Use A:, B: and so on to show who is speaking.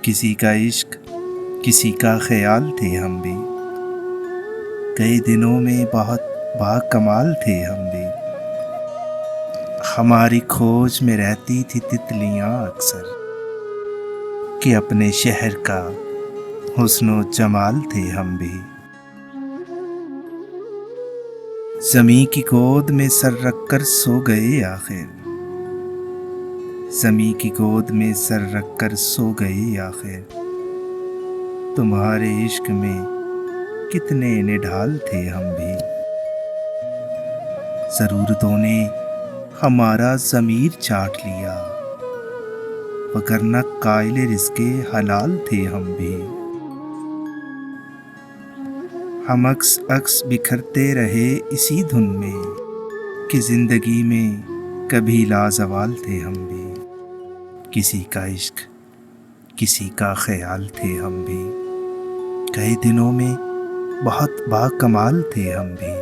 A: किसी का इश्क, किसी का ख्याल थे हम भी। कई दिनों में बहुत बाकमाल थे हम भी। हमारी खोज में रहती थी तितलियां अक्सर, कि अपने शहर का हुस्नो जमाल थे हम भी। ज़मीं की गोद में सर रख कर सो गए आखिर, ज़मीं की गोद में सर रख कर सो गए आखिर। तुम्हारे इश्क में कितने निढाल थे हम भी। ज़रूरतों ने हमारा ज़मीर चाट लिया, वगरना कायले रिज़्क़े हलाल थे हम भी। हम अक्स बिखरते रहे इसी धुन में, कि ज़िंदगी में कभी लाज़वाल थे हम भी। किसी का इश्क, किसी का ख्याल थे हम भी। कई दिनों में बहुत बाकमाल थे हम भी।